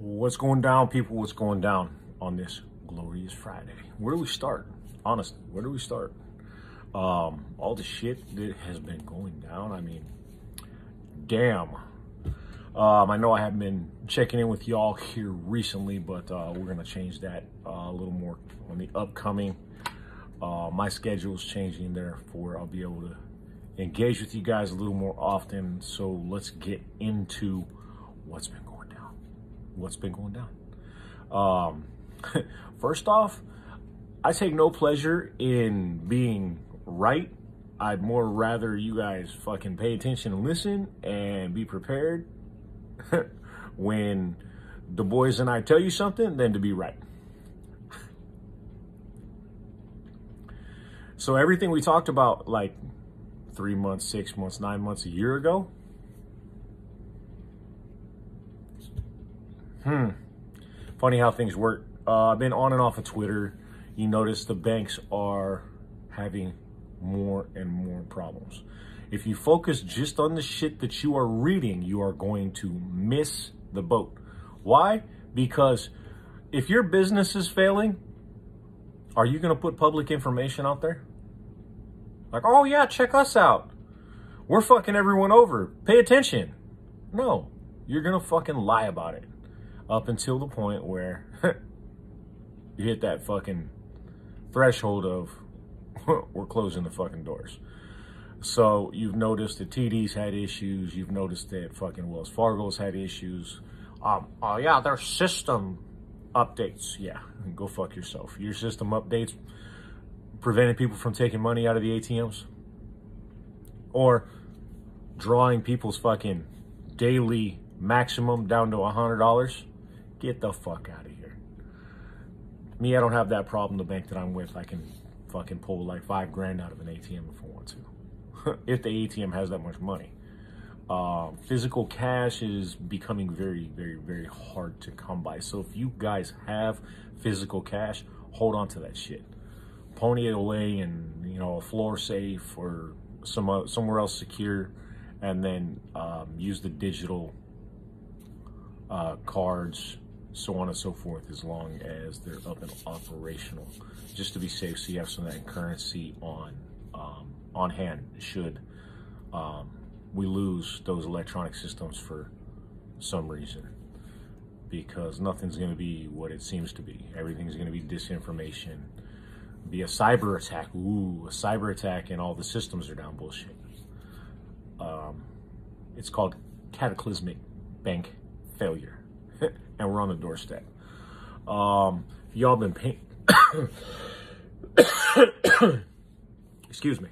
What's going down, people? What's going down on this glorious Friday? Where do we start? Honestly, where do we start? All the shit that has been going down. I mean, damn. I know I haven't been checking in with y'all here recently, but we're gonna change that a little more on the upcoming. My schedule is changing, therefore I'll be able to engage with you guys a little more often. So let's get into what's been going down. What's been going down? First off, I take no pleasure in being right. I'd more rather you guys fucking pay attention and listen and be prepared when the boys and I tell you something than to be right. So everything we talked about like 3 months, 6 months, 9 months, a year ago. Funny how things work. I've been on and off of Twitter. You notice the banks are having more and more problems. If you focus just on the shit that you are reading, you are going to miss the boat. Why? Because if your business is failing, are you going to put public information out there? Like, oh yeah, check us out. We're fucking everyone over. Pay attention. No, you're going to fucking lie about it up until the point where you hit that fucking threshold of we're closing the fucking doors. So you've noticed that TD's had issues. You've noticed that fucking Wells Fargo's had issues. Oh yeah, their system updates. Yeah, go fuck yourself. Your system updates preventing people from taking money out of the ATMs or drawing people's fucking daily maximum down to $100. Get the fuck out of here. Me, I don't have that problem. The bank that I'm with, I can fucking pull like $5 grand out of an ATM if I want to. If the ATM has that much money. Physical cash is becoming very, very, very hard to come by. So if you guys have physical cash, hold on to that shit. Pony it away in, you know, a floor safe or somewhere else secure, and then use the digital cards, so on and so forth, as long as they're up and operational, just to be safe. So you have some of that currency on hand should we lose those electronic systems for some reason, because nothing's going to be what it seems to be. Everything's going to be disinformation, be a cyber attack. Ooh, a cyber attack and all the systems are down. Bullshit. It's called cataclysmic bank failure, and we're on the doorstep. Y'all been paying excuse me.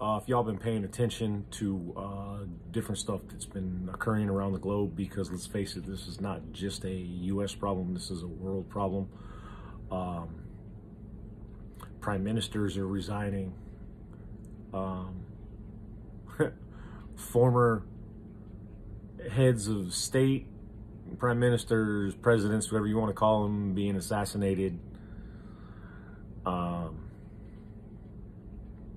If y'all been paying attention to different stuff that's been occurring around the globe, because let's face it, this is not just a U.S. problem, this is a world problem. Prime ministers are resigning. Former heads of state, prime ministers, presidents, whatever you want to call them, being assassinated.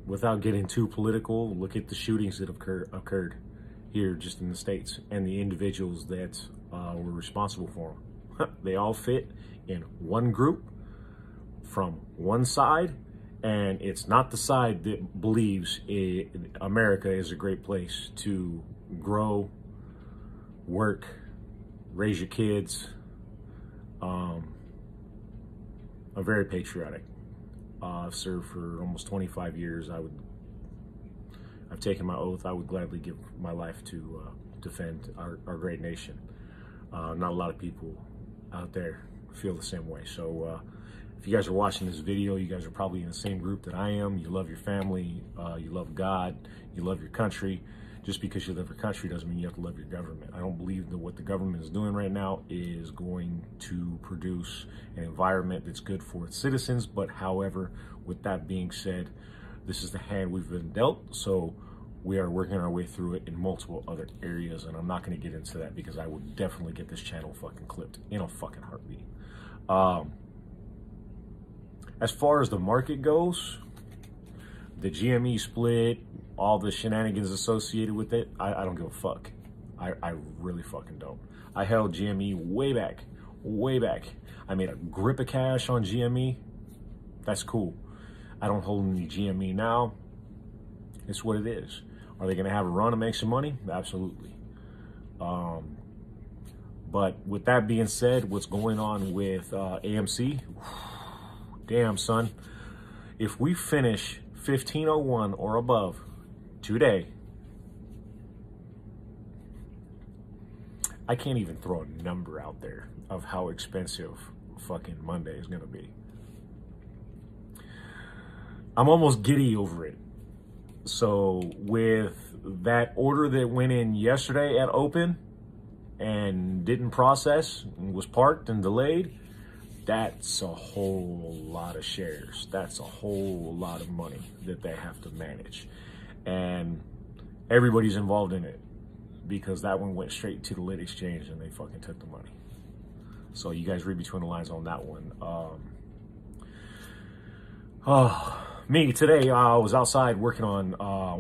Without getting too political, look at the shootings that have occurred here just in the States and the individuals that were responsible for them. They all fit in one group from one side, and it's not the side that believes America is a great place to grow, work, raise your kids. I'm very patriotic. I've served for almost 25 years. I've taken my oath. I would gladly give my life to defend our great nation. Not a lot of people out there feel the same way. So if you guys are watching this video, you guys are probably in the same group that I am. You love your family, you love God, you love your country. Just because you love your country doesn't mean you have to love your government. I don't believe that what the government is doing right now is going to produce an environment that's good for its citizens. But however, with that being said, this is the hand we've been dealt. So we are working our way through it in multiple other areas. And I'm not going to get into that because I would definitely get this channel fucking clipped in a fucking heartbeat. As far as the market goes, the GME split, all the shenanigans associated with it, I don't give a fuck. I really fucking don't. I held GME way back way back. I made a grip of cash on GME. That's cool. I don't hold any GME now. It's what it is. Are they going to have a run and make some money? Absolutely. But with that being said, what's going on with AMC? Damn, son. If we finish 1501 or above today, I can't even throw a number out there of how expensive fucking Monday is going to be. I'm almost giddy over it. So with that order that went in yesterday at open and didn't process and was parked and delayed, that's a whole lot of shares. That's a whole lot of money that they have to manage. And everybody's involved in it because that one went straight to the lit exchange and they fucking took the money. So you guys read between the lines on that one. Me today, I was outside working on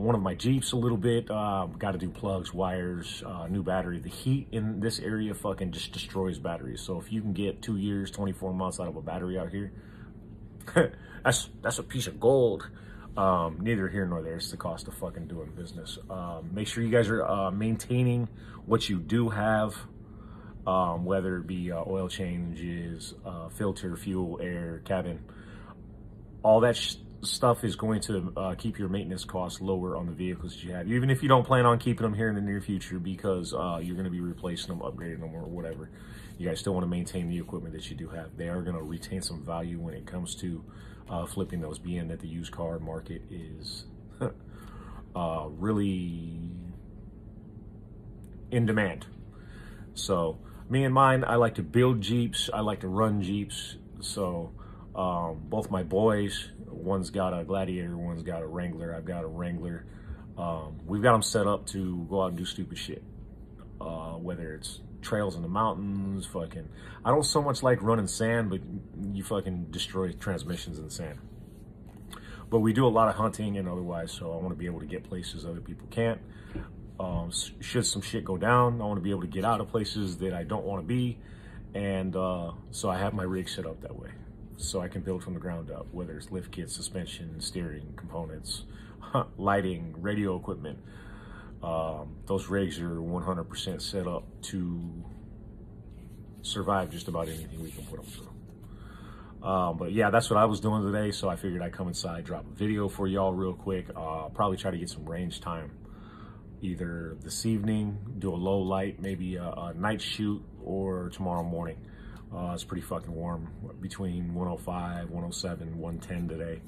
one of my Jeeps a little bit. Got to do plugs, wires, new battery. The heat in this area fucking just destroys batteries. So if you can get 2 years, 24 months out of a battery out here, that's a piece of gold. Neither here nor there. It's the cost of fucking doing business. Make sure you guys are maintaining what you do have, whether it be oil changes, filter, fuel, air, cabin. All that stuff is going to keep your maintenance costs lower on the vehicles that you have, even if you don't plan on keeping them here in the near future, because you're going to be replacing them, upgrading them, or whatever. You guys still want to maintain the equipment that you do have. They are going to retain some value when it comes to flipping those, being that the used car market is really in demand. So me and mine, I like to build Jeeps. I like to run Jeeps. So both my boys, one's got a Gladiator, one's got a Wrangler. I've got a Wrangler. We've got them set up to go out and do stupid shit. Whether it's trails in the mountains, fucking, I don't so much like running sand, but you fucking destroy transmissions in the sand. But we do a lot of hunting and otherwise, so I want to be able to get places other people can't. Should some shit go down, I want to be able to get out of places that I don't want to be. And so I have my rig set up that way, so I can build from the ground up, whether it's lift kits, suspension, steering, components, lighting, radio equipment. Those rigs are 100% set up to survive just about anything we can put them through. But yeah, that's what I was doing today, so I figured I'd come inside, drop a video for y'all real quick. Probably try to get some range time either this evening, do a low light, maybe a night shoot, or tomorrow morning. It's pretty fucking warm, between 105, 107, 110 today.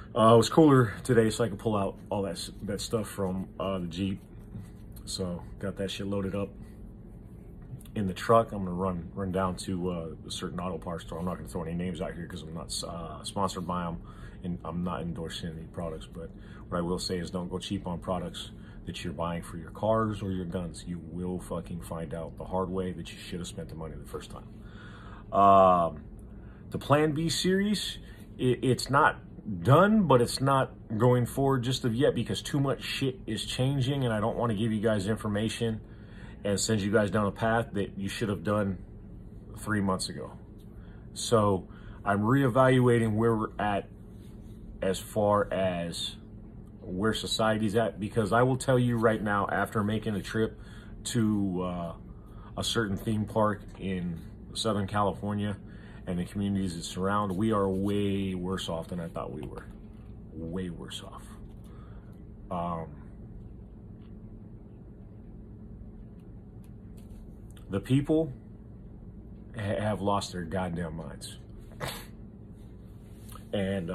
It was cooler today, so I could pull out all that stuff from the Jeep. So got that shit loaded up in the truck. I'm gonna run down to a certain auto parts store. I'm not gonna throw any names out here because I'm not sponsored by them, and I'm not endorsing any products. But what I will say is, don't go cheap on products that you're buying for your cars or your guns. You will fucking find out the hard way that you should have spent the money the first time. The Plan B series, it's not done, but it's not going forward just of yet because too much shit is changing, and I don't want to give you guys information and send you guys down a path that you should have done 3 months ago. So I'm reevaluating where we're at as far as where society's at, because I will tell you right now, after making a trip to a certain theme park in Southern California and the communities that surround, we are way worse off than I thought we were. Way worse off. The people have lost their goddamn minds. And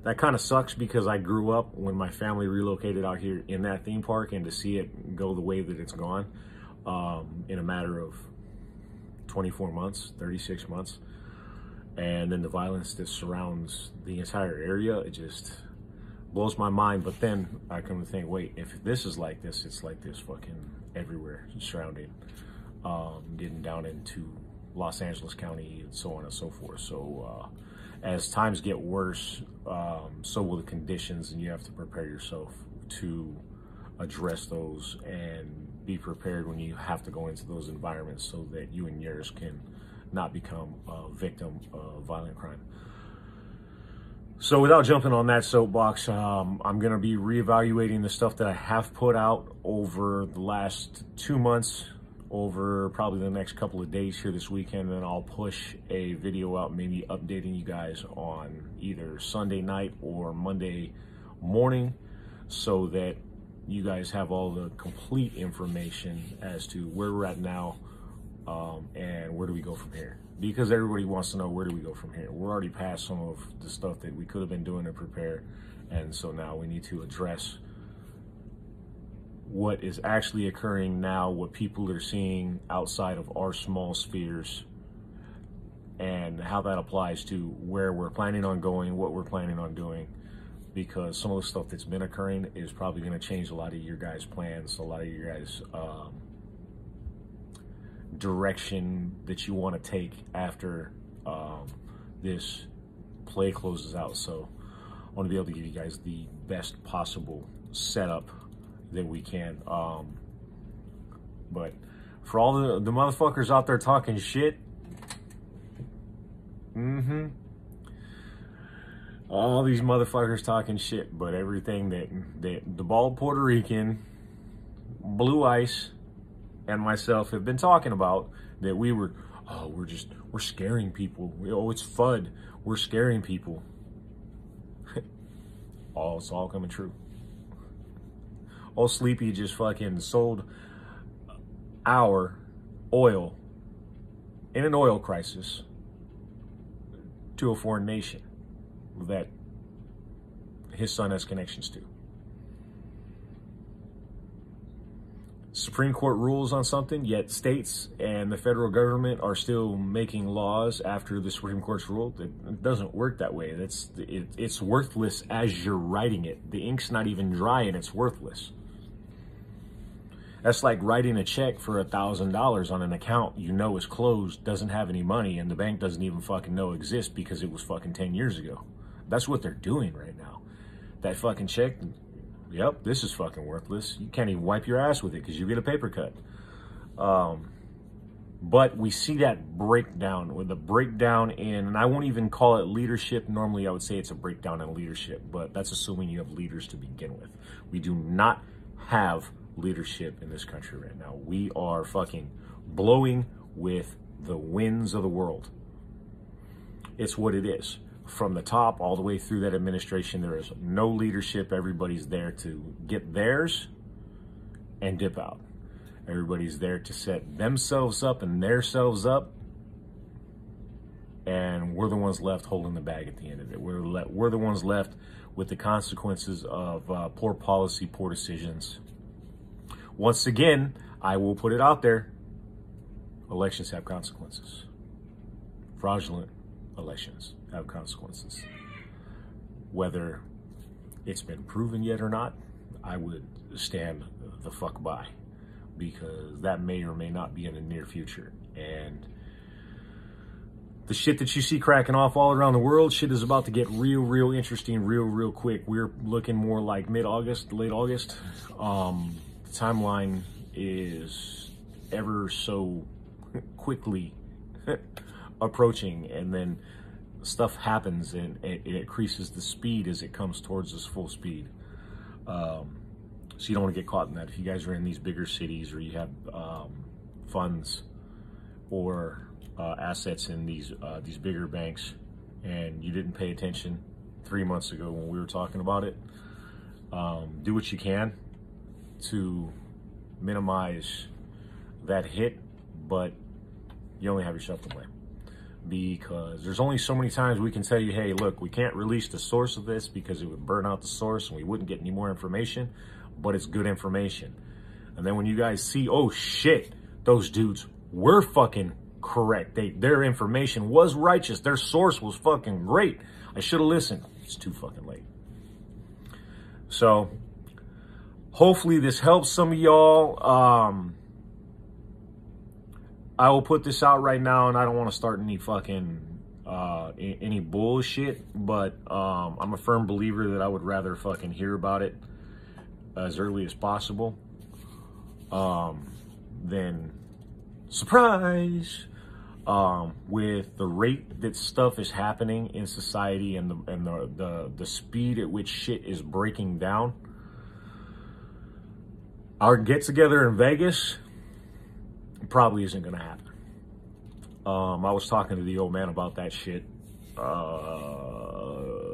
that kind of sucks because I grew up when my family relocated out here in that theme park, and to see it go the way that it's gone in a matter of 24 months, 36 months, and then the violence that surrounds the entire area, it just blows my mind. But then I come to think, wait, if this is like this, it's like this fucking everywhere surrounding, getting down into Los Angeles County and so on and so forth. So as times get worse, so will the conditions, and you have to prepare yourself to address those and be prepared when you have to go into those environments so that you and yours can not become a victim of violent crime. So without jumping on that soapbox, I'm going to be reevaluating the stuff that I have put out over the last 2 months, over probably the next couple of days here this weekend, and I'll push a video out, maybe updating you guys on either Sunday night or Monday morning, so that you guys have all the complete information as to where we're at now, and where do we go from here. Because everybody wants to know, where do we go from here? We're already past some of the stuff that we could have been doing to prepare, and so now we need to address what is actually occurring now, what people are seeing outside of our small spheres, and how that applies to where we're planning on going, what we're planning on doing. Because some of the stuff that's been occurring is probably going to change a lot of your guys' plans, a lot of your guys' direction that you want to take after this play closes out. So I want to be able to give you guys the best possible setup that we can. But for all the motherfuckers out there talking shit, all these motherfuckers talking shit, but everything that the bald Puerto Rican, Blue Ice, and myself have been talking about, that we're scaring people. Oh, it's FUD. We're scaring people. It's all coming true. Old Sleepy just fucking sold our oil in an oil crisis to a foreign nation that his son has connections to. Supreme Court rules on something, yet states and the federal government are still making laws after the Supreme Court's rule. It doesn't work that way. It's worthless as you're writing it. The ink's not even dry and it's worthless. That's like writing a check for $1,000 on an account you know is closed, doesn't have any money, and the bank doesn't even fucking know exists because it was fucking 10 years ago. That's what they're doing right now. That fucking check, yep, this is fucking worthless. You can't even wipe your ass with it because you get a paper cut. But we see that breakdown, with the breakdown in, and I won't even call it leadership. Normally I would say it's a breakdown in leadership, but that's assuming you have leaders to begin with. We do not have leadership in this country right now. We are fucking blowing with the winds of the world. It's what it is. From the top all the way through that administration, there is no leadership. Everybody's there to get theirs and dip out. Everybody's there to set themselves up and theirselves up, and we're the ones left holding the bag at the end of it. We're the ones left with the consequences of poor policy, poor decisions. Once again, I will put it out there, elections have consequences. Fraudulent elections have consequences. Whether it's been proven yet or not, I would stand the fuck by, because that may or may not be in the near future. And the shit that you see cracking off all around the world, shit is about to get real interesting real quick. We're looking more like mid-August, late August. The timeline is ever so quickly approaching, and then stuff happens and it increases the speed as it comes towards us full speed. So you don't want to get caught in that. If you guys are in these bigger cities, or you have funds or assets in these bigger banks, and you didn't pay attention 3 months ago when we were talking about it, do what you can to minimize that hit, but you only have yourself to blame. Because there's only so many times we can tell you, hey, look, we can't release the source of this because it would burn out the source and we wouldn't get any more information, but it's good information. And then when you guys see, oh shit, those dudes were fucking correct. Their information was righteous. Their source was fucking great. I should have listened. It's too fucking late. So hopefully this helps some of y'all. I will put this out right now, and I don't want to start any fucking any bullshit, but I'm a firm believer that I would rather fucking hear about it as early as possible. then surprise, with the rate that stuff is happening in society and the speed at which shit is breaking down, our get together in Vegas probably isn't going to happen. I was talking to the old man about that shit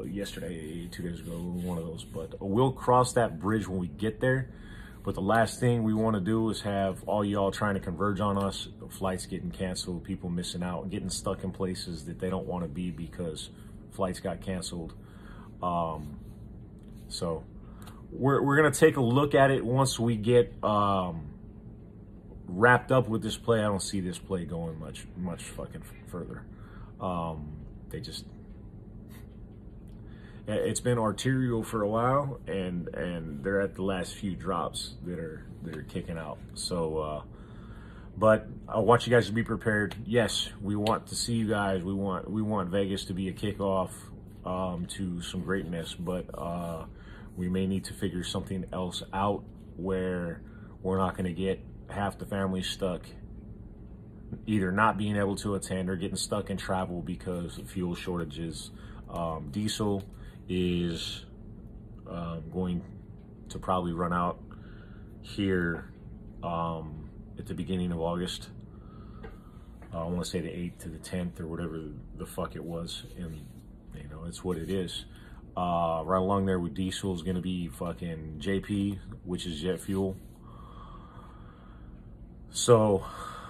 yesterday, 2 days ago, one of those. But we'll cross that bridge when we get there. But the last thing we want to do is have all y'all trying to converge on us, flights getting canceled, people missing out, getting stuck in places that they don't want to be because flights got canceled. So we're going to take a look at it once we get wrapped up with this play. I don't see this play going much fucking further. It's been arterial for a while, and they're at the last few drops that are kicking out. So, but I want you guys to be prepared. Yes, we want to see you guys. We want Vegas to be a kickoff to some greatness, but we may need to figure something else out where we're not going to get half the family stuck, either not being able to attend or getting stuck in travel because of fuel shortages. Diesel is going to probably run out here at the beginning of August. I want to say the 8th to the 10th or whatever the fuck it was, and you know, it's what it is. Right along there with diesel is going to be fucking JP, which is jet fuel. So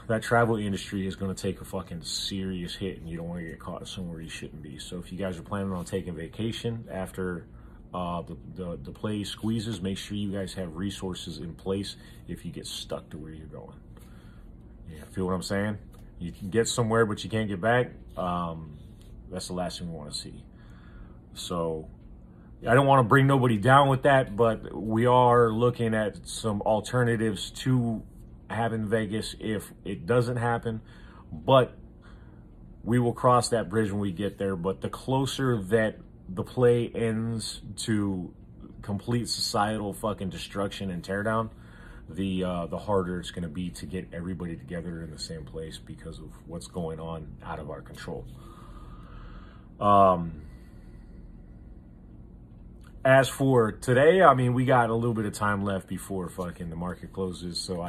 that travel industry is going to take a fucking serious hit, and you don't want to get caught somewhere you shouldn't be. So if you guys are planning on taking vacation after the play squeezes, make sure you guys have resources in place if you get stuck to where you're going. Yeah, feel what I'm saying? You can get somewhere, but you can't get back. That's the last thing we want to see. So I don't want to bring nobody down with that, but we are looking at some alternatives to having Vegas if it doesn't happen. But we will cross that bridge when we get there. But the closer that the play ends to complete societal fucking destruction and teardown, the harder it's going to be to get everybody together in the same place because of what's going on out of our control. As for today, I mean, we got a little bit of time left before fucking the market closes. So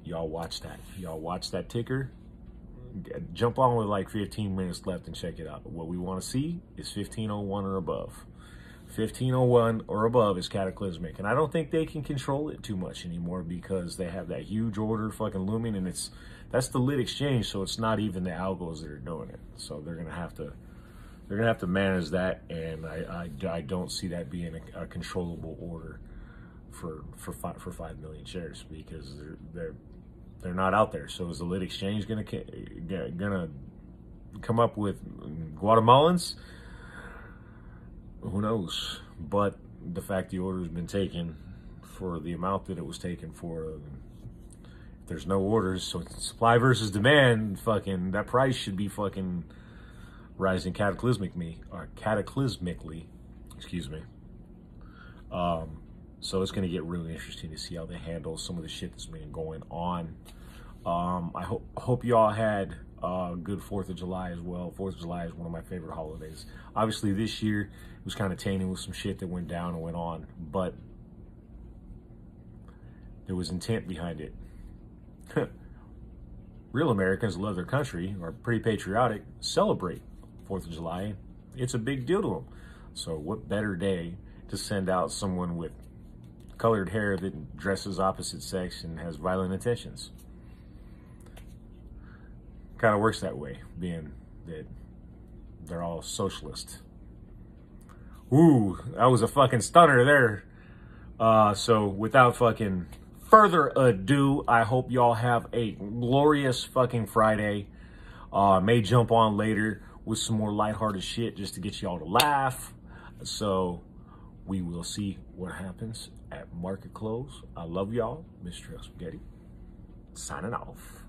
y'all watch that. Y'all watch that ticker. Jump on with like 15 minutes left and check it out. What we want to see is 1501 or above. 1501 or above is cataclysmic. And I don't think they can control it too much anymore because they have that huge order fucking looming, and that's the lit exchange, so it's not even the algos that are doing it. So they're gonna have to manage that, and I don't see that being a controllable order for 5 million shares because they're not out there. So is the lit exchange gonna come up with Guatemalans? Who knows? But the fact the order has been taken for the amount that it was taken for, if there's no orders, so supply versus demand, fucking that price should be fucking rising cataclysmically, excuse me. So it's going to get really interesting to see how they handle some of the shit that's been going on. I hope y'all had a good 4th of July as well. 4th of July is one of my favorite holidays. Obviously this year it was kind of tainted with some shit that went down and went on, but there was intent behind it. Real Americans love their country, are pretty patriotic, celebrate 4th of July. It's a big deal to them. So what better day to send out someone with colored hair that dresses opposite sex and has violent intentions? Kind of works that way, being that they're all socialist. Ooh, that was a fucking stunner there. So without fucking further ado, I hope y'all have a glorious fucking Friday. May jump on later with some more lighthearted shit just to get y'all to laugh. So we will see what happens at market close. I love y'all. Mr. Spaghetti signing off.